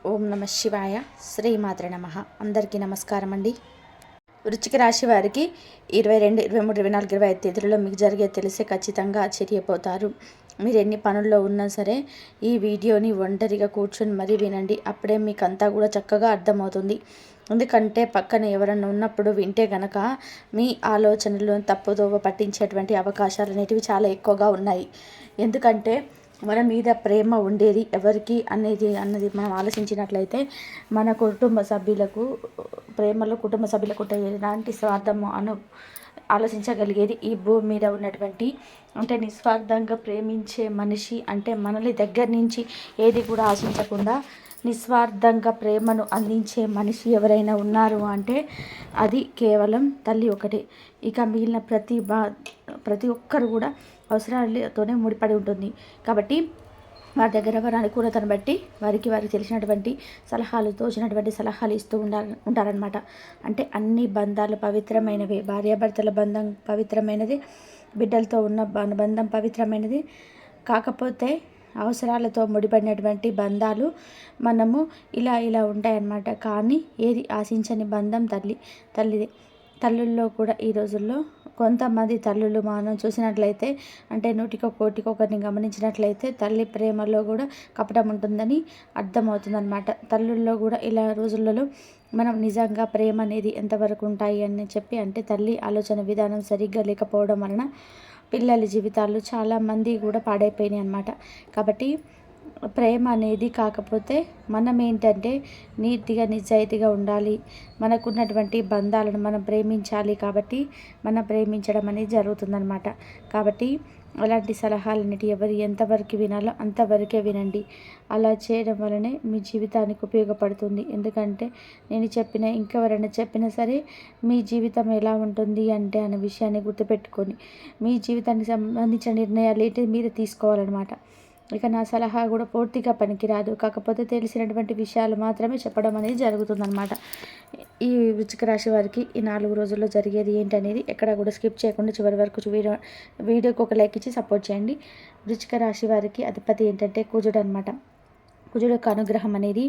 ఓం నమ శివాయ. శ్రీమాత్రే నమ. అందరికీ నమస్కారం అండి. వృశ్చిక రాశి వారికి 22, 23, 24, 25 తేదీలలో మీకు జరిగే తెలిసే ఖచ్చితంగా ఆశ్చర్యపోతారు. మీరు ఎన్ని పనుల్లో ఉన్నా సరే ఈ వీడియోని ఒంటరిగా కూర్చొని మరీ వినండి. అప్పుడే మీకు అంతా కూడా చక్కగా అర్థమవుతుంది. ఎందుకంటే పక్కన ఎవరన్నా ఉన్నప్పుడు వింటే గనక మీ ఆలోచనలు తప్పుదోవ పట్టించేటువంటి అవకాశాలు అనేటివి చాలా ఎక్కువగా ఉన్నాయి. ఎందుకంటే మన మీద ప్రేమ ఉండేది ఎవరికి అన్నది మనం ఆలోచించినట్లయితే మన కుటుంబ సభ్యులకు ప్రేమలో కుటుంబ సభ్యులకు ఎలాంటి స్వార్థము ఆలోచించగలిగేది ఈ భూమి మీద ఉన్నటువంటి అంటే నిస్వార్థంగా ప్రేమించే మనిషి అంటే మనల్ని దగ్గర నుంచి ఏది కూడా ఆశించకుండా నిస్వార్థంగా ప్రేమను అందించే మనిషి ఎవరైనా ఉన్నారు అంటే అది కేవలం తల్లి ఒకటే. ఇక మిగిలిన ప్రతి ఒక్కరు కూడా అవసరాలతోనే ముడిపడి ఉంటుంది. కాబట్టి వారి దగ్గర వారి అనుకూలతను బట్టి వారికి తెలిసినటువంటి సలహాలు తోచినటువంటి సలహాలు ఇస్తూ ఉంటారనమాట. అంటే అన్ని బంధాలు పవిత్రమైనవి. భార్యాభర్తల బంధం పవిత్రమైనది, బిడ్డలతో ఉన్న బంధం పవిత్రమైనది. కాకపోతే అవసరాలతో ముడిపడినటువంటి బంధాలు మనము ఇలా ఉంటాయన్నమాట. కానీ ఏది ఆశించని బంధం తల్లిదే. తల్లుల్లో కూడా ఈ రోజుల్లో కొంతమంది తల్లులు మనం చూసినట్లయితే అంటే 100కి 1 గమనించినట్లయితే తల్లి ప్రేమలో కూడా కపటం ఉంటుందని అర్థమవుతుందన్నమాట. తల్లుల్లో కూడా ఇలా రోజులలో మనం నిజంగా ప్రేమ అనేది ఎంతవరకు ఉంటాయి అని చెప్పి అంటే తల్లి ఆలోచన విధానం సరిగ్గా లేకపోవడం వలన పిల్లల జీవితాలు చాలామంది కూడా పాడైపోయినాయి అన్నమాట. కాబట్టి ప్రేమ అనేది కాకపోతే మనం ఏంటంటే నీతిగా నిజాయితీగా ఉండాలి. మనకున్నటువంటి బంధాలను మనం ప్రేమించాలి. కాబట్టి మనం ప్రేమించడం అనేది జరుగుతుందన్నమాట. కాబట్టి అలాంటి సలహాలన్నిటి ఎవరు ఎంతవరకు వినాలో అంతవరకే వినండి. అలా చేయడం వలనే మీ జీవితానికి ఉపయోగపడుతుంది. ఎందుకంటే నేను ఇంకెవరైనా చెప్పినా సరే మీ జీవితం ఎలా ఉంటుంది అంటే అనే విషయాన్ని గుర్తుపెట్టుకొని మీ జీవితానికి సంబంధించిన నిర్ణయాలు ఏంటి మీరు తీసుకోవాలన్నమాట. ఇక నా సలహా కూడా పూర్తిగా పనికిరాదు. కాకపోతే తెలిసినటువంటి విషయాలు మాత్రమే చెప్పడం అనేది జరుగుతుందన్నమాట. ఈ వృశ్చిక రాశి వారికి ఈ 4 రోజుల్లో జరిగేది ఏంటనేది ఎక్కడ కూడా స్కిప్ చేయకుండా చివరి వరకు వీడియోకి ఒక లైక్ ఇచ్చి సపోర్ట్ చేయండి. వృశ్చిక రాశి వారికి అధిపతి ఏంటంటే కుజుడు అనమాట. కుజుడు యొక్క అనుగ్రహం అనేది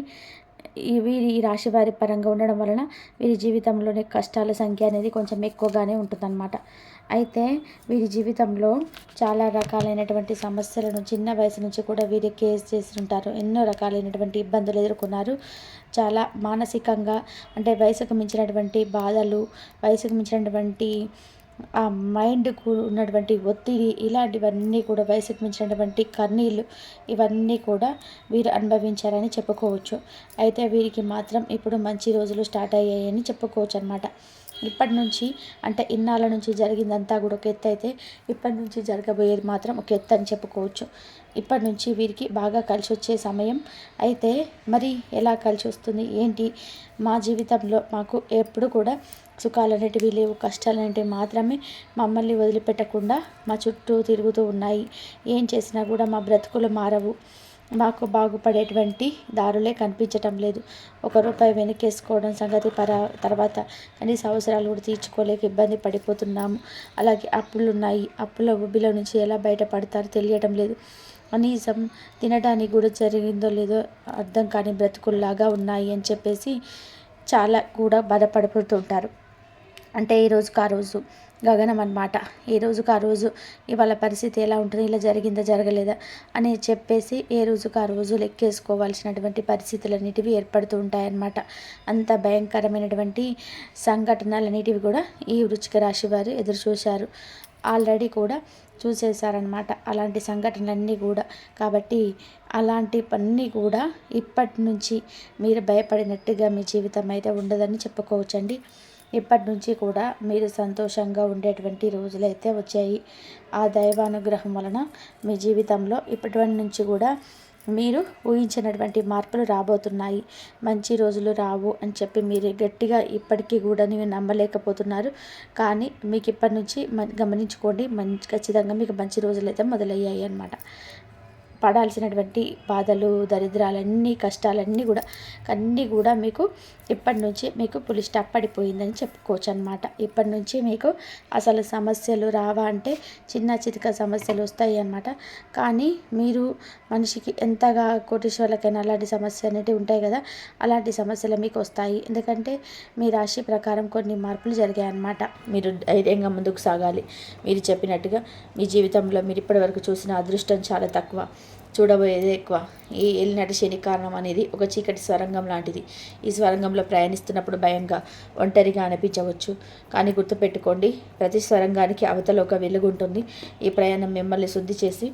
ఈ రాశి వారి పరంగా ఉండడం వలన వీరి జీవితంలోని కష్టాల సంఖ్య అనేది కొంచెం ఎక్కువగానే ఉంటుందన్నమాట. అయితే వీరి జీవితంలో చాలా రకాలైనటువంటి సమస్యలను చిన్న వయసు నుంచి కూడా వీరు కేస్ చేస్తుంటారు. ఎన్నో రకాలైనటువంటి ఇబ్బందులు ఎదుర్కొన్నారు. చాలా మానసికంగా అంటే వయసుకు మించినటువంటి బాధలు, వయసుకు మించినటువంటి ఆ మైండ్కు ఉన్నటువంటి ఒత్తిడి ఇలాంటివన్నీ కూడా వయసుకు మించినటువంటి కన్నీళ్ళు ఇవన్నీ కూడా వీరు అనుభవించారని చెప్పుకోవచ్చు. అయితే వీరికి మాత్రం ఇప్పుడు మంచి రోజులు స్టార్ట్ అయ్యాయని చెప్పుకోవచ్చు అనమాట. ఇప్పటి నుంచి అంటే ఇన్నాళ్ళ నుంచి జరిగిందంతా కూడా ఒక ఎత్తు అయితే ఇప్పటి నుంచి జరగబోయేది మాత్రం ఒక ఎత్తు అని చెప్పుకోవచ్చు. ఇప్పటి నుంచి వీరికి బాగా కలిసి వచ్చే సమయం. అయితే మరి ఎలా కలిసి వస్తుంది ఏంటి? మా జీవితంలో మాకు ఎప్పుడు కూడా సుఖాలు అనేటివి లేవు, కష్టాలు అనేటివి మాత్రమే మమ్మల్ని వదిలిపెట్టకుండా మా చుట్టూ తిరుగుతూ ఉన్నాయి. ఏం చేసినా కూడా మా బ్రతుకులు మారవు. మాకు బాగుపడేటువంటి దారులే కనిపించటం లేదు. ₹1 వెనకేసుకోవడం సంగతి తర్వాత కనీస అవసరాలు కూడా తీర్చుకోలేక ఇబ్బంది పడిపోతున్నాము. అలాగే అప్పులున్నాయి. అప్పుల ఊబిలో నుంచి ఎలా బయటపడతారో తెలియటం లేదు. కనీసం తినడానికి కూడా జరిగిందో లేదో అర్థం కాని బ్రతుకుల్లాగా ఉన్నాయి అని చెప్పేసి చాలా కూడా బాధపడిపోతుంటారు. అంటే ఈ రోజుకు ఆ రోజు గగనం అన్నమాట. ఈ రోజుకు ఆ రోజు ఇవాళ పరిస్థితి ఎలా ఉంటుంది, ఇలా జరిగిందా జరగలేదా అని చెప్పేసి ఏ రోజుకు ఆ రోజు లెక్కేసుకోవాల్సినటువంటి పరిస్థితులు అనేటివి ఏర్పడుతూ ఉంటాయన్నమాట. అంత భయంకరమైనటువంటి సంఘటనలు అనేటివి కూడా ఈ వృశ్చిక రాశి వారు ఎదురు చూశారు. ఆల్రెడీ కూడా చూసేశారనమాట అలాంటి సంఘటనలన్నీ కూడా. కాబట్టి అలాంటివన్నీ కూడా ఇప్పటి నుంచి మీరు భయపడినట్టుగా మీ జీవితం అయితే ఉండదని చెప్పుకోవచ్చండి. ఇప్పటి నుంచి కూడా మీరు సంతోషంగా ఉండేటువంటి రోజులైతే వచ్చాయి. ఆ దైవానుగ్రహం వలన మీ జీవితంలో ఇప్పటి నుంచి కూడా మీరు ఊహించినటువంటి మార్పులు రాబోతున్నాయి. మంచి రోజులు రావు అని చెప్పి మీరు గట్టిగా ఇప్పటికీ కూడా ನೀವು నమ్మలేకపోతున్నారు. కానీ మీకు ఇప్పటి నుంచి గమనించుకోండి, ఖచ్చితంగా మీకు మంచి రోజులు అయితే మొదలయ్యాయి అన్నమాట. పడాల్సినటువంటి బాధలు, దరిద్రాలన్నీ, కష్టాలన్నీ కూడా మీకు ఇప్పటి నుంచి మీకు పులి స్టాప్ పడిపోయిందని చెప్పుకోవచ్చు అనమాట. ఇప్పటి నుంచి మీకు అసలు సమస్యలు రావా అంటే చిన్న చితక సమస్యలు వస్తాయి అన్నమాట. కానీ మీరు మనిషికి ఎంతగా కోటీశ్వర్లకైనా అలాంటి సమస్య అనేటివి ఉంటాయి కదా, అలాంటి సమస్యలు మీకు వస్తాయి. ఎందుకంటే మీ రాశి ప్రకారం కొన్ని మార్పులు జరిగాయి అన్నమాట. మీరు ధైర్యంగా ముందుకు సాగాలి. మీరు చెప్పినట్టుగా మీ జీవితంలో మీరు ఇప్పటివరకు చూసిన అదృష్టం చాలా తక్కువ, చూడబోయేదే ఎక్కువ. ఈ ఏలినాటి శని కారణం అనేది ఒక చీకటి స్వరంగం లాంటిది. ఈ స్వరంగంలో ప్రయాణిస్తున్నప్పుడు భయంగా, ఒంటరిగా అనిపించవచ్చు. కానీ గుర్తుపెట్టుకోండి, ప్రతి స్వరంగానికి అవతల ఒక వెలుగు ఉంటుంది. ఈ ప్రయాణం మిమ్మల్ని శుద్ధి చేసి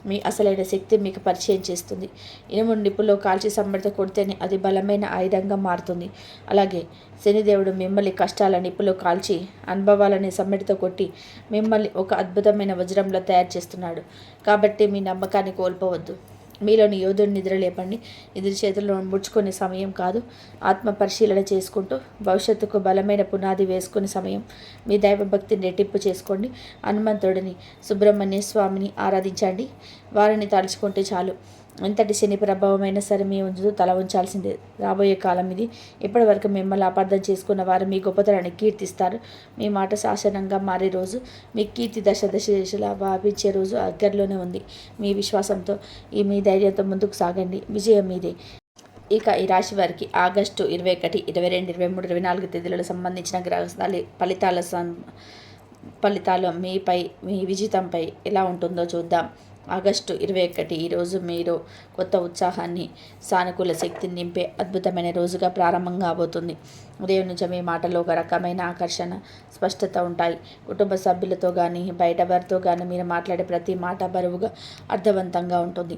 మీ అసలైన శక్తి మీకు పరిచయం చేస్తుంది. ఇనుము నిప్పులో కాల్చి సమ్మడితో కొడితేనే అది బలమైన ఆయుధంగా మారుతుంది. అలాగే శనిదేవుడు మిమ్మల్ని కష్టాల నిప్పులో కాల్చి, అనుభవాలని సమ్మడితో కొట్టి మిమ్మల్ని ఒక అద్భుతమైన వజ్రంలో తయారు చేస్తున్నాడు. కాబట్టి మీ నమ్మకాన్ని కోల్పోవద్దు. మీలోని యోధుని నిద్ర లేపండి. ఎదురు చేతుల్లో ముడుచుకునే సమయం కాదు, ఆత్మ పరిశీలన చేసుకుంటూ భవిష్యత్తుకు బలమైన పునాది వేసుకునే సమయం. మీ దైవభక్తిని రెట్టింపు చేసుకోండి. హనుమంతుడిని, సుబ్రహ్మణ్య స్వామిని ఆరాధించండి. వారిని తలుచుకుంటే చాలు. ఎంతటి శని ప్రభావమైనా సరే మీ ముందు తల ఉంచాల్సిందే. రాబోయే కాలం ఇది. ఇప్పటి వరకు మిమ్మల్ని అపార్థం చేసుకున్న వారు మీ గొప్పతనాన్ని కీర్తిస్తారు. మీ మాట శాసనంగా మారే రోజు, మీ కీర్తి దశ దిశలా వ్యాపించే రోజు దగ్గరలోనే ఉంది. మీ విశ్వాసంతో మీ ధైర్యంతో ముందుకు సాగండి. విజయం మీదే. ఇక ఈ రాశి వారికి ఆగస్టు 21, 22, 23, 24 తేదీలకు సంబంధించిన గ్రహస్థాలి ఫలితాలు మీపై, మీ విజయంపై ఎలా ఉంటుందో చూద్దాం. ఆగస్టు 21 ఈరోజు మీరు కొత్త ఉత్సాహాన్ని, సానుకూల శక్తిని నింపే అద్భుతమైన రోజుగా ప్రారంభం కాబోతుంది. ఉదయం నుంచి మీ మాటలో ఒక రకమైన ఆకర్షణ, స్పష్టత ఉంటాయి. కుటుంబ సభ్యులతో కానీ, బయట వారితో కానీ మీరు మాట్లాడే ప్రతి మాట బరువుగా, అర్థవంతంగా ఉంటుంది.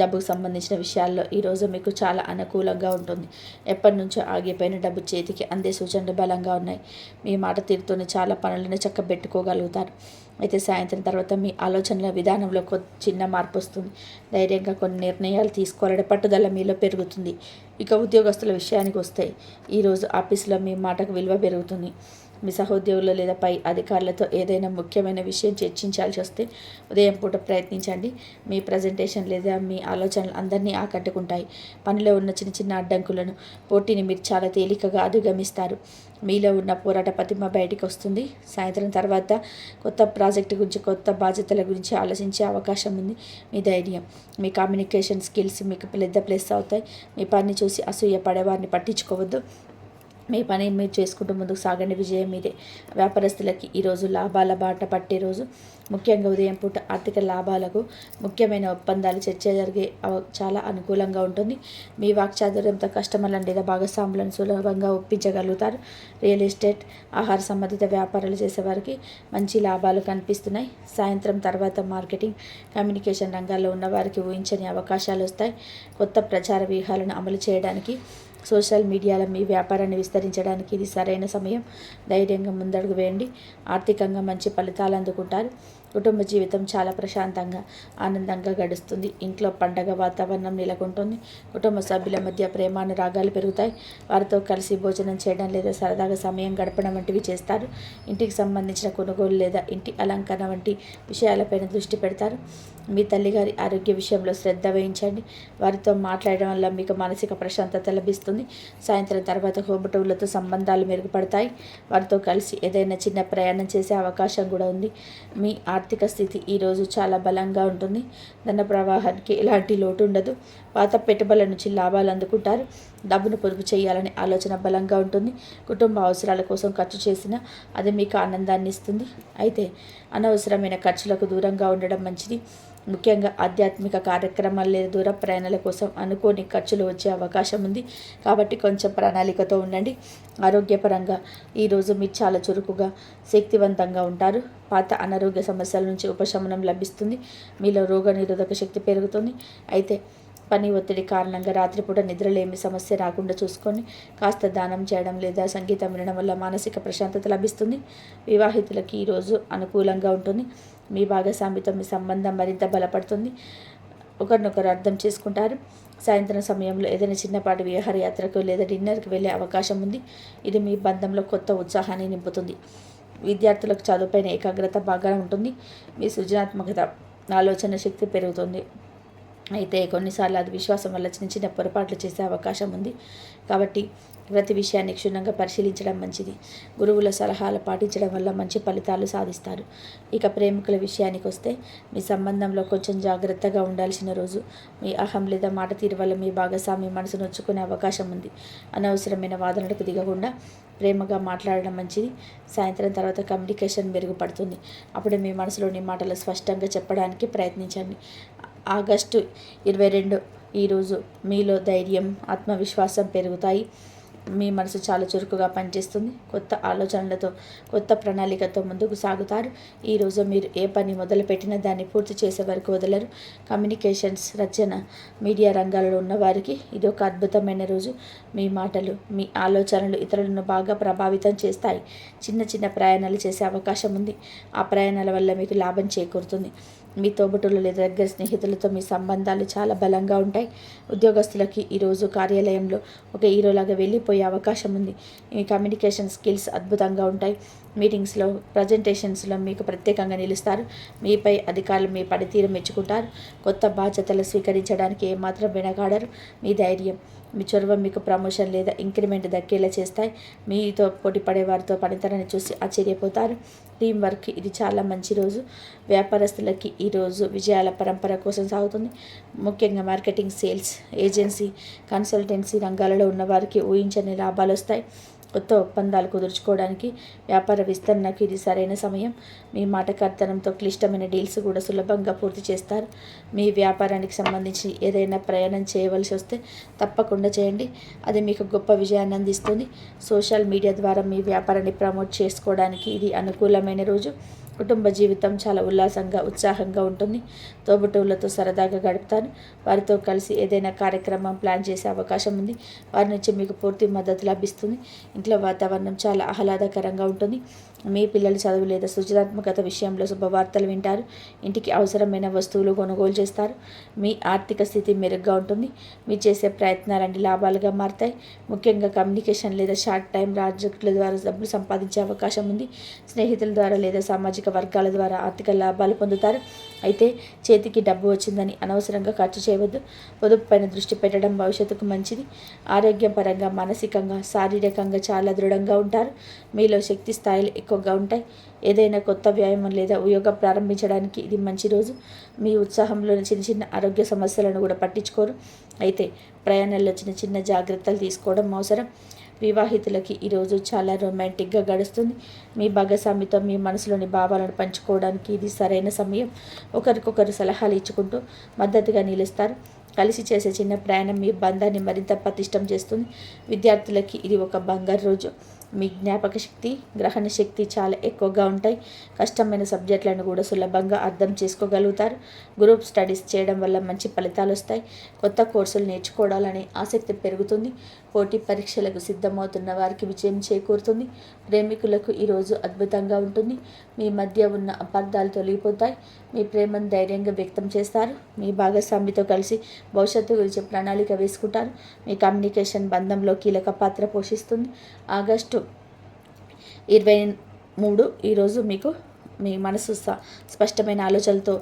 డబ్బుకు సంబంధించిన విషయాల్లో ఈరోజు మీకు చాలా అనుకూలంగా ఉంటుంది. ఎప్పటి నుంచో ఆగిపోయిన డబ్బు చేతికి అందే సూచనలు బలంగా ఉన్నాయి. మీ మాట తీరుతోనే చాలా పనులను చక్కబెట్టుకోగలుగుతారు. అయితే సాయంత్రం తర్వాత మీ ఆలోచనల విధానంలో చిన్న మార్పు వస్తుంది. ధైర్యంగా కొన్ని నిర్ణయాలు తీసుకోవాలనే పట్టుదల మీలో పెరుగుతుంది. ఇక ఉద్యోగస్తుల విషయానికి వస్తే ఈరోజు ఆఫీసులో మీ మాటకు విలువ పెరుగుతుంది. మీ సహోద్యోగులు లేదా పై అధికారులతో ఏదైనా ముఖ్యమైన విషయం చర్చించాల్సి వస్తే ఉదయం పూట ప్రయత్నించండి. మీ ప్రజెంటేషన్ లేదా మీ ఆలోచనలు అందరినీ ఆకట్టుకుంటాయి. పనిలో ఉన్న చిన్న చిన్న అడ్డంకులను, పోటీని మీరు చాలా తేలికగా అధిగమిస్తారు. మీలో ఉన్న పోరాట ప్రతిమ బయటికి వస్తుంది. సాయంత్రం తర్వాత కొత్త ప్రాజెక్టు గురించి, కొత్త బాధ్యతల గురించి ఆలోచించే అవకాశం ఉంది. మీ ధైర్యం, మీ కమ్యూనికేషన్ స్కిల్స్ మీకు పెద్ద ప్లస్ అవుతాయి. మీ పని చూసి అసూయ పడేవారిని పట్టించుకోవద్దు. మీ పని మీరు చేసుకుంటూ ముందుకు సాగండి. విజయం మీదే. వ్యాపారస్తులకి ఈరోజు లాభాల బాట పట్టే రోజు. ముఖ్యంగా ఉదయం పూట ఆర్థిక లాభాలకు, ముఖ్యమైన ఒప్పందాలు చర్చ జరిగే చాలా అనుకూలంగా ఉంటుంది. మీ వాక్చాతుర్యంతో కస్టమర్లను లేదా భాగస్వాములను సులభంగా ఒప్పించగలుగుతారు. రియల్ ఎస్టేట్, ఆహార సంబంధిత వ్యాపారాలు చేసేవారికి మంచి లాభాలు కనిపిస్తున్నాయి. సాయంత్రం తర్వాత మార్కెటింగ్, కమ్యూనికేషన్ రంగాల్లో ఉన్న వారికి ఊహించని అవకాశాలు వస్తాయి. కొత్త ప్రచార వ్యూహాలను అమలు చేయడానికి, సోషల్ మీడియాలో మీ వ్యాపారాన్ని విస్తరించడానికి ఇది సరైన సమయం. ధైర్యంగా ముందడుగు వేయండి. ఆర్థికంగా మంచి ఫలితాలు అందుకుంటారు. కుటుంబ జీవితం చాలా ప్రశాంతంగా, ఆనందంగా గడుస్తుంది. ఇంట్లో పండగ వాతావరణం నెలకొంటుంది. కుటుంబ సభ్యుల మధ్య ప్రేమానురాగాలు పెరుగుతాయి. వారితో కలిసి భోజనం చేయడం లేదా సరదాగా సమయం గడపడం వంటివి చేస్తారు. ఇంటికి సంబంధించిన కొనుగోలు లేదా ఇంటి అలంకరణ వంటి విషయాలపైన దృష్టి పెడతారు. మీ తల్లిగారి ఆరోగ్య విషయంలో శ్రద్ధ వహించండి. వారితో మాట్లాడడం వల్ల మీకు మానసిక ప్రశాంతత లభిస్తుంది. సాయంత్రం తర్వాత తోబుట్టువులతో సంబంధాలు మెరుగుపడతాయి. వారితో కలిసి ఏదైనా చిన్న ప్రయాణం చేసే అవకాశం కూడా ఉంది. మీ ఆర్థిక స్థితి ఈరోజు చాలా బలంగా ఉంటుంది. ధన ప్రవాహానికి ఎలాంటి లోటు ఉండదు. పాత పెట్టుబడుల నుంచి లాభాలు అందుకుంటారు. డబ్బును పొదుపు చేయాలనే ఆలోచన బలంగా ఉంటుంది. కుటుంబ అవసరాల కోసం ఖర్చు చేసినా అది మీకు ఆనందాన్ని ఇస్తుంది. అయితే అనవసరమైన ఖర్చులకు దూరంగా ఉండడం మంచిది. ముఖ్యంగా ఆధ్యాత్మిక కార్యక్రమాలు లేదా దూర ప్రయాణాల కోసం అనుకోని ఖర్చులు వచ్చే అవకాశం ఉంది. కాబట్టి కొంచెం ప్రణాళికతో ఉండండి. ఆరోగ్యపరంగా ఈరోజు మీరు చాలా చురుకుగా, శక్తివంతంగా ఉంటారు. పాత అనారోగ్య సమస్యల నుంచి ఉపశమనం లభిస్తుంది. మీలో రోగనిరోధక శక్తి పెరుగుతుంది. అయితే పని ఒత్తిడి కారణంగా రాత్రిపూట నిద్రలేమి సమస్య రాకుండా చూసుకొని కాస్త దానం చేయడం లేదా సంగీతం వినడం వల్ల మానసిక ప్రశాంతత లభిస్తుంది. వివాహితులకి ఈరోజు అనుకూలంగా ఉంటుంది. మీ భాగస్వామితో మీ సంబంధం మరింత బలపడుతుంది. ఒకరినొకరు అర్థం చేసుకుంటారు. సాయంత్రం సమయంలో ఏదైనా చిన్నపాటి విహారయాత్రకు లేదా డిన్నర్కి వెళ్ళే అవకాశం ఉంది. ఇది మీ బంధంలో కొత్త ఉత్సాహాన్ని నింపుతుంది. విద్యార్థులకు చదువుపైన ఏకాగ్రత బాగా ఉంటుంది. మీ సృజనాత్మకత, ఆలోచన శక్తి పెరుగుతుంది. అయితే కొన్నిసార్లు అది విశ్వాసం వల్ల చిన్న చిన్న పొరపాట్లు చేసే అవకాశం ఉంది. కాబట్టి ప్రతి విషయాన్ని క్షుణ్ణంగా పరిశీలించడం మంచిది. గురువుల సలహాలు పాటించడం వల్ల మంచి ఫలితాలు సాధిస్తారు. ఇక ప్రేమికుల విషయానికి వస్తే మీ సంబంధంలో కొంచెం జాగ్రత్తగా ఉండాల్సిన రోజు. మీ అహం లేదా మాట తీరు వల్ల మీ భాగస్వామి మనసు నొచ్చుకునే అవకాశం ఉంది. అనవసరమైన వాదనలకు దిగకుండా ప్రేమగా మాట్లాడడం మంచిది. సాయంత్రం తర్వాత కమ్యూనికేషన్ మెరుగుపడుతుంది. అప్పుడు మీ మనసులోని మాటలు స్పష్టంగా చెప్పడానికి ప్రయత్నించండి. ఆగస్టు 22 ఈరోజు మీలో ధైర్యం, ఆత్మవిశ్వాసం పెరుగుతాయి. మీ మనసు చాలా చురుకుగా పనిచేస్తుంది. కొత్త ఆలోచనలతో, కొత్త ప్రణాళికతో ముందుకు సాగుతారు. ఈరోజు మీరు ఏ పని మొదలుపెట్టినా దాన్ని పూర్తి చేసే వరకు వదలరు. కమ్యూనికేషన్స్, రచన, మీడియా రంగాలలో ఉన్నవారికి ఇది ఒక అద్భుతమైన రోజు. మీ మాటలు, మీ ఆలోచనలు ఇతరులను బాగా ప్రభావితం చేస్తాయి. చిన్న చిన్న ప్రయాణాలు చేసే అవకాశం ఉంది. ఆ ప్రయాణాల వల్ల మీకు లాభం చేకూరుతుంది. మీ తోబుట్టులు లేదా దగ్గర స్నేహితులతో మీ సంబంధాలు చాలా బలంగా ఉంటాయి. ఉద్యోగస్తులకి ఈరోజు కార్యాలయంలో ఒక హీరోలాగా వెళ్ళిపోయే అవకాశం ఉంది. మీ కమ్యూనికేషన్ స్కిల్స్ అద్భుతంగా ఉంటాయి. మీటింగ్స్లో, ప్రజెంటేషన్స్లో మీకు ప్రత్యేకంగా నిలుస్తారు. మీపై అధికారులు మీ పనితీరు మెచ్చుకుంటారు. కొత్త బాధ్యతలు స్వీకరించడానికి ఏమాత్రం వెనకాడరు. మీ ధైర్యం, మీ చొరవ మీకు ప్రమోషన్ లేదా ఇంక్రిమెంట్ దక్కేలా చేస్తాయి. మీతో పోటీ పడేవారితో పనితనాన్ని చూసి ఆశ్చర్యపోతారు. టీం వర్క్ ఇది చాలా మంచి రోజు. వ్యాపారస్తులకి ఈరోజు విజయాల పరంపర కోసం సాగుతుంది. ముఖ్యంగా మార్కెటింగ్, సేల్స్, ఏజెన్సీ, కన్సల్టెన్సీ రంగాలలో ఉన్నవారికి ఊహించని లాభాలు వస్తాయి. కొత్త ఒప్పందాలు కుదుర్చుకోవడానికి, వ్యాపార విస్తరణకు ఇది సరైన సమయం. మీ మాటకార్తనంతో క్లిష్టమైన డీల్స్ కూడా సులభంగా పూర్తి చేస్తారు. మీ వ్యాపారానికి సంబంధించి ఏదైనా ప్రయాణం చేయవలసి వస్తే తప్పకుండా చేయండి. అది మీకు గొప్ప విజయాన్ని అందిస్తుంది. సోషల్ మీడియా ద్వారా మీ వ్యాపారాన్ని ప్రమోట్ చేసుకోవడానికి ఇది అనుకూలమైన రోజు. కుటుంబ జీవితం చాలా ఉల్లాసంగా, ఉత్సాహంగా ఉంటుంది. తోబుట్టువులతో సరదాగా గడుపుతారు. వారితో కలిసి ఏదైనా కార్యక్రమం ప్లాన్ చేసే అవకాశం ఉంది. వారి నుంచి మీకు పూర్తి మద్దతు లభిస్తుంది. ఇంట్లో వాతావరణం చాలా ఆహ్లాదకరంగా ఉంటుంది. మీ పిల్లల చదువు లేదా సృజనాత్మకత విషయంలో శుభవార్తలు వింటారు. ఇంటికి అవసరమైన వస్తువులు కొనుగోలు చేస్తారు. మీ ఆర్థిక స్థితి మెరుగ్గా ఉంటుంది. మీరు చేసే ప్రయత్నాలన్నీ లాభాలుగా మారుతాయి. ముఖ్యంగా కమ్యూనికేషన్ లేదా షార్ట్ టైం ప్రాజెక్టుల ద్వారా డబ్బులు సంపాదించే అవకాశం ఉంది. స్నేహితుల ద్వారా లేదా సామాజిక వర్గాల ద్వారా ఆర్థిక లాభాలు పొందుతారు. అయితే చేతికి డబ్బు వచ్చిందని అనవసరంగా ఖర్చు చేయవద్దు. పొదుపు పైన దృష్టి పెట్టడం భవిష్యత్తుకు మంచిది. ఆరోగ్యపరంగా, మానసికంగా, శారీరకంగా చాలా దృఢంగా ఉంటారు. మీలో శక్తి స్థాయిలు ఎక్కువగా ఉంటాయి. ఏదైనా కొత్త వ్యాయామం లేదా యోగా ప్రారంభించడానికి ఇది మంచి రోజు. మీ ఉత్సాహంలోని చిన్న చిన్న ఆరోగ్య సమస్యలను కూడా పట్టించుకోరు. అయితే ప్రయాణాల్లో చిన్న చిన్న జాగ్రత్తలు తీసుకోవడం అవసరం. వివాహితులకి ఈరోజు చాలా రొమాంటిక్గా గడుస్తుంది. మీ భాగస్వామితో మీ మనసులోని భావాలను పంచుకోవడానికి ఇది సరైన సమయం. ఒకరికొకరు సలహాలు ఇచ్చుకుంటూ మద్దతుగా నిలుస్తారు. కలిసి చేసే చిన్న ప్రయాణం మీ బంధాన్ని మరింత పటిష్టం చేస్తుంది. విద్యార్థులకి ఇది ఒక బంగారు రోజు. మీ జ్ఞాపక శక్తి, గ్రహణ శక్తి చాలా ఎక్కువగా ఉంటాయి. కష్టమైన సబ్జెక్టులను కూడా సులభంగా అర్థం చేసుకోగలుగుతారు. గ్రూప్ స్టడీస్ చేయడం వల్ల మంచి ఫలితాలు వస్తాయి. కొత్త కోర్సులు నేర్చుకోవాలనే ఆసక్తి పెరుగుతుంది. పోటీ పరీక్షలకు సిద్ధమవుతున్న వారికి విజయం చేకూరుతుంది. ప్రేమికులకు ఈరోజు అద్భుతంగా ఉంటుంది. మీ మధ్య ఉన్న అపార్థాలు తొలగిపోతాయి. మీ ప్రేమను ధైర్యంగా వ్యక్తం చేస్తారు. మీ భాగస్వామితో కలిసి భవిష్యత్తు గురించి ప్రణాళిక వేసుకుంటారు. మీ కమ్యూనికేషన్ బంధంలో కీలక పాత్ర పోషిస్తుంది. ఆగస్టు 23 ఈరోజు మీకు మీ మనసు స్పష్టమైన ఆలోచనలతో,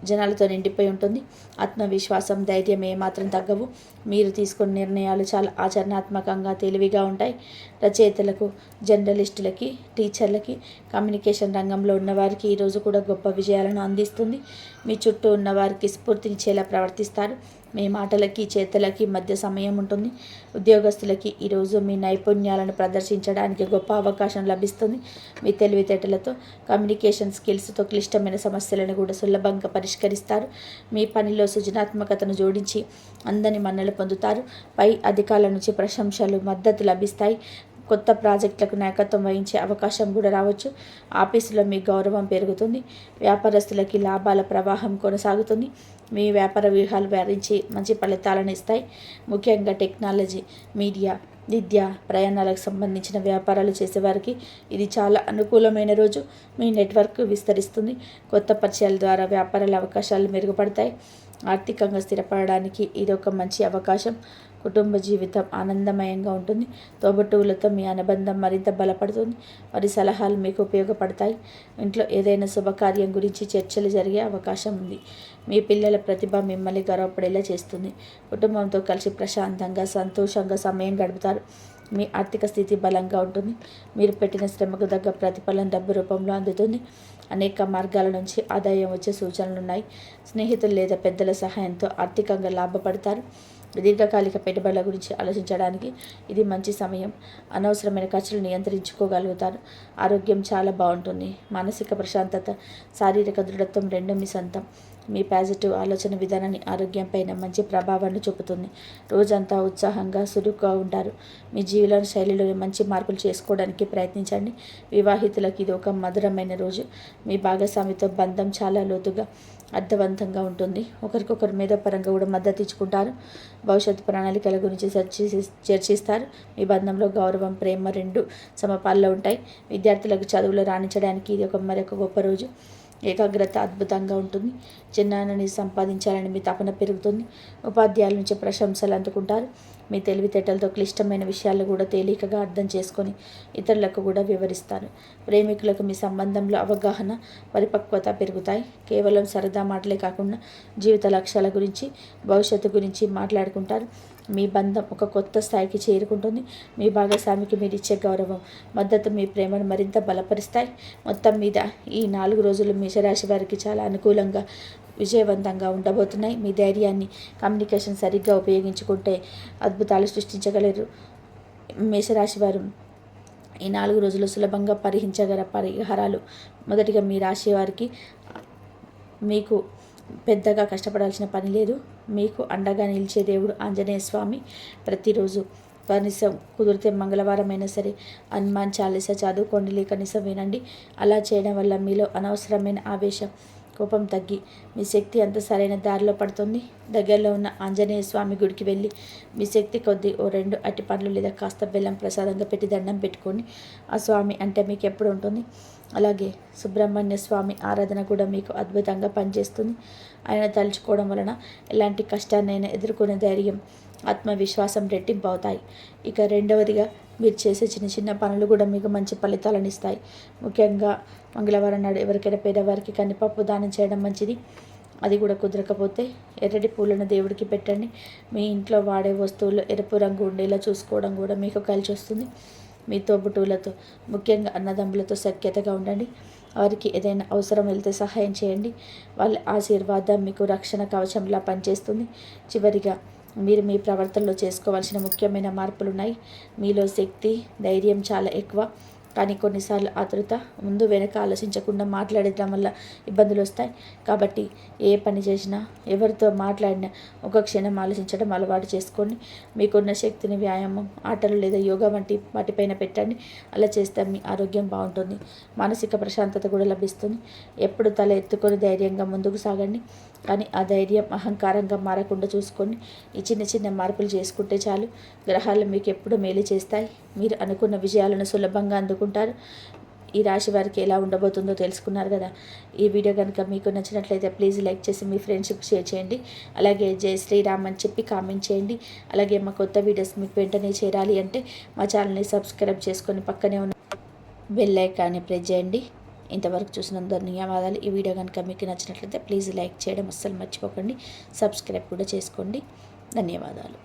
జనాలతో నిండిపోయి ఉంటుంది. ఆత్మవిశ్వాసం, ధైర్యం ఏమాత్రం తగ్గవు. మీరు తీసుకున్న నిర్ణయాలు చాలా ఆచరణాత్మకంగా, తెలివిగా ఉంటాయి. రచయితలకు, జర్నలిస్టులకి, టీచర్లకి, కమ్యూనికేషన్ రంగంలో ఉన్నవారికి ఈరోజు కూడా గొప్ప విజయాలను అందిస్తుంది. మీ చుట్టూ ఉన్నవారికి స్ఫూర్తినిచ్చేలా ప్రవర్తిస్తారు. మీ మాటలకి, చేతలకి మధ్య సమయం ఉంటుంది. ఉద్యోగస్తులకి ఈరోజు మీ నైపుణ్యాలను ప్రదర్శించడానికి గొప్ప అవకాశం లభిస్తుంది. మీ తెలివితేటలతో, కమ్యూనికేషన్ స్కిల్స్తో క్లిష్టమైన సమస్యలను కూడా సులభంగా పరిష్కరిస్తారు. మీ పనిలో సృజనాత్మకతను జోడించి అందరి మన్నలు పొందుతారు. పై అధికారుల నుంచి ప్రశంసలు, మద్దతు లభిస్తాయి. కొత్త ప్రాజెక్టులకు నాయకత్వం వహించే అవకాశం కూడా రావచ్చు. ఆఫీసులో మీ గౌరవం పెరుగుతుంది. వ్యాపారస్తులకి లాభాల ప్రవాహం కొనసాగుతుంది. మీ వ్యాపార వ్యూహాలు భరించి మంచి ఫలితాలను ఇస్తాయి. ముఖ్యంగా టెక్నాలజీ, మీడియా, విద్య, ప్రయాణాలకు సంబంధించిన వ్యాపారాలు చేసేవారికి ఇది చాలా అనుకూలమైన రోజు. మీ నెట్వర్క్ విస్తరిస్తుంది. కొత్త పరిచయాల ద్వారా వ్యాపారాల అవకాశాలు మెరుగుపడతాయి. ఆర్థికంగా స్థిరపడడానికి ఇది ఒక మంచి అవకాశం. కుటుంబ జీవితం ఆనందమయంగా ఉంటుంది. తోబుట్టువులతో మీ అనుబంధం మరింత బలపడుతుంది. వారి సలహాలు మీకు ఉపయోగపడతాయి. ఇంట్లో ఏదైనా శుభకార్యం గురించి చర్చలు జరిగే అవకాశం ఉంది. మీ పిల్లల ప్రతిభ మిమ్మల్ని గర్వపడేలా చేస్తుంది. కుటుంబంతో కలిసి ప్రశాంతంగా సంతోషంగా సమయం గడుపుతారు. మీ ఆర్థిక స్థితి బలంగా ఉంటుంది. మీరు పెట్టిన శ్రమకు తగ్గ ప్రతిఫలం డబ్బు రూపంలో అందుతుంది. అనేక మార్గాల నుంచి ఆదాయం వచ్చే సూచనలున్నాయి. స్నేహితులు లేదా పెద్దల సహాయంతో ఆర్థికంగా లాభపడతారు. దీర్ఘకాలిక పెట్టుబడుల గురించి ఆలోచించడానికి ఇది మంచి సమయం. అనవసరమైన ఖర్చులు నియంత్రించుకోగలుగుతారు. ఆరోగ్యం చాలా బాగుంటుంది. మానసిక ప్రశాంతత, శారీరక దృఢత్వం రెండూ మీ సొంతం. మీ పాజిటివ్ ఆలోచన విధానాన్ని ఆరోగ్యంపైన మంచి ప్రభావాన్ని చూపుతుంది. రోజంతా ఉత్సాహంగా చురుగ్గా ఉంటారు. మీ జీవన శైలిలో మంచి మార్పులు చేసుకోవడానికి ప్రయత్నించండి. వివాహితులకు ఇది ఒక మధురమైన రోజు. మీ భాగస్వామితో బంధం చాలా లోతుగా అర్థవంతంగా ఉంటుంది. ఒకరికొకరు మేధోపరంగా కూడా మద్దతు ఇచ్చుకుంటారు. భవిష్యత్తు ప్రణాళికల గురించి చర్చిస్తారు. మీ బంధంలో గౌరవం, ప్రేమ రెండు సమపాల్లో ఉంటాయి. విద్యార్థులకు చదువులో రాణించడానికి ఇది మరొక గొప్ప రోజు. ఏకాగ్రత అద్భుతంగా ఉంటుంది. చిన్నాన్నని సంపాదించాలని మీ తపన పెరుగుతుంది. ఉపాధ్యాయుల నుంచి ప్రశంసలు అందుకుంటారు. మీ తెలివితేటలతో క్లిష్టమైన విషయాలు కూడా తేలికగా అర్థం చేసుకొని ఇతరులకు కూడా వివరిస్తారు. ప్రేమికులకు మీ సంబంధంలో అవగాహన, పరిపక్వత పెరుగుతాయి. కేవలం సరదా మాటలే కాకుండా జీవిత లక్ష్యాల గురించి, భవిష్యత్తు గురించి మాట్లాడుకుంటారు. మీ బంధం ఒక కొత్త స్థాయికి చేరుకుంటుంది. మీ భాగస్వామికి మీరు ఇచ్చే గౌరవం, మద్దతు మీ ప్రేమను మరింత బలపరుస్తాయి. మొత్తం మీద ఈ 4 రోజులు మేషరాశి వారికి చాలా అనుకూలంగా, విజయవంతంగా ఉండబోతున్నాయి. మీ ధైర్యాన్ని, కమ్యూనికేషన్ సరిగ్గా ఉపయోగించుకుంటే అద్భుతాలు సృష్టించగలరు. మేషరాశి వారు ఈ 4 రోజులు సులభంగా పరిహరించగల పరిహారాలు: మొదటిగా మీ రాశి వారికి మీకు పెద్దగా కష్టపడాల్సిన పని లేదు. మీకు అండగా నిలిచే దేవుడు ఆంజనేయ స్వామి. ప్రతిరోజు కనీసం కుదిరితే మంగళవారం అయినా సరే హనుమాన్ చాలీసా చదువుకోండి, లేక కనీసం వినండి. అలా చేయడం వల్ల మీలో అనవసరమైన ఆవేశం, కోపం తగ్గి మీ శక్తి అంత సరైన దారిలో పడుతుంది. దగ్గరలో ఉన్న ఆంజనేయ స్వామి గుడికి వెళ్ళి మీ శక్తి కొద్దీ ఓ 2 అరటి పండ్లు లేదా కాస్త బెల్లం ప్రసాదంగా పెట్టి దండం పెట్టుకొని ఆ స్వామి అంటే మీకు ఎప్పుడు ఉంటుంది. అలాగే సుబ్రహ్మణ్య స్వామి ఆరాధన కూడా మీకు అద్భుతంగా పనిచేస్తుంది. ఆయన తలుచుకోవడం వలన ఎలాంటి కష్టాన్నైనా ఎదుర్కొనే ధైర్యం, ఆత్మవిశ్వాసం రెట్టింపు అవుతాయి. ఇక రెండవదిగా మీరు చేసే చిన్న చిన్న పనులు కూడా మీకు మంచి ఫలితాలను ఇస్తాయి. ముఖ్యంగా మంగళవారం నాడు ఎవరికైనా పేదవారికి కందిపప్పు దానం చేయడం మంచిది. అది కూడా కుదరకపోతే ఎర్రటి పూలను దేవుడికి పెట్టండి. మీ ఇంట్లో వాడే వస్తువుల్లో ఎరుపు రంగు ఉండేలా చూసుకోవడం కూడా మీకు కలిసి వస్తుంది. మీ తోబుట్టువులతో, ముఖ్యంగా అన్నదమ్ములతో సఖ్యతగా ఉండండి. వారికి ఏదైనా అవసరం వెళ్తే సహాయం చేయండి. వాళ్ళ ఆశీర్వాదం మీకు రక్షణ కవచంలా పనిచేస్తుంది. చివరిగా మీరు మీ ప్రవర్తనలో చేసుకోవాల్సిన ముఖ్యమైన మార్పులు ఉన్నాయి. మీలో శక్తి, ధైర్యం చాలా ఎక్కువ. కానీ కొన్నిసార్లు ఆతృత, ముందు వెనక ఆలోచించకుండా మాట్లాడడం వల్ల ఇబ్బందులు వస్తాయి. కాబట్టి ఏ పని చేసినా, ఎవరితో మాట్లాడినా ఒక క్షణం ఆలోచించడం అలవాటు చేసుకోండి. మీకున్న శక్తిని వ్యాయామం, ఆటలు లేదా యోగా వంటి వాటిపైన పెట్టండి. అలా చేస్తే మీ ఆరోగ్యం బాగుంటుంది. మానసిక ప్రశాంతత కూడా లభిస్తుంది. ఎప్పుడు తల ఎత్తుకొని ధైర్యంగా ముందుకు సాగండి. కానీ ఆ ధైర్యం అహంకారంగా మారకుండా చూసుకోండి. ఈ చిన్న చిన్న మార్పులు చేసుకుంటే చాలు. గ్రహాలు మీకు ఎప్పుడు మేలు చేస్తాయి. మీరు అనుకున్న విజయాలను సులభంగా అందుకుంటారు. ఈ రాశి వారికి ఎలా ఉండబోతుందో తెలుసుకున్నారు కదా. ఈ వీడియో కనుక మీకు నచ్చినట్లయితే ప్లీజ్ లైక్ చేసి మీ ఫ్రెండ్స్కి షేర్ చేయండి. అలాగే జై శ్రీరామ్ అని చెప్పి కామెంట్ చేయండి. అలాగే మా కొత్త వీడియోస్ మీకు వెంటనే చేరాలి అంటే మా ఛానల్ని సబ్స్క్రైబ్ చేసుకొని పక్కనే ఉన్న బెల్ ఐకాన్ని ప్రెస్ చేయండి. ఇంతవరకు చూసినందుకు ధన్యవాదాలు. ఈ వీడియో కనుక మీకు నచ్చినట్లయితే ప్లీజ్ లైక్ చేయడం అస్సలు మర్చిపోకండి. సబ్స్క్రైబ్ కూడా చేసుకోండి. ధన్యవాదాలు.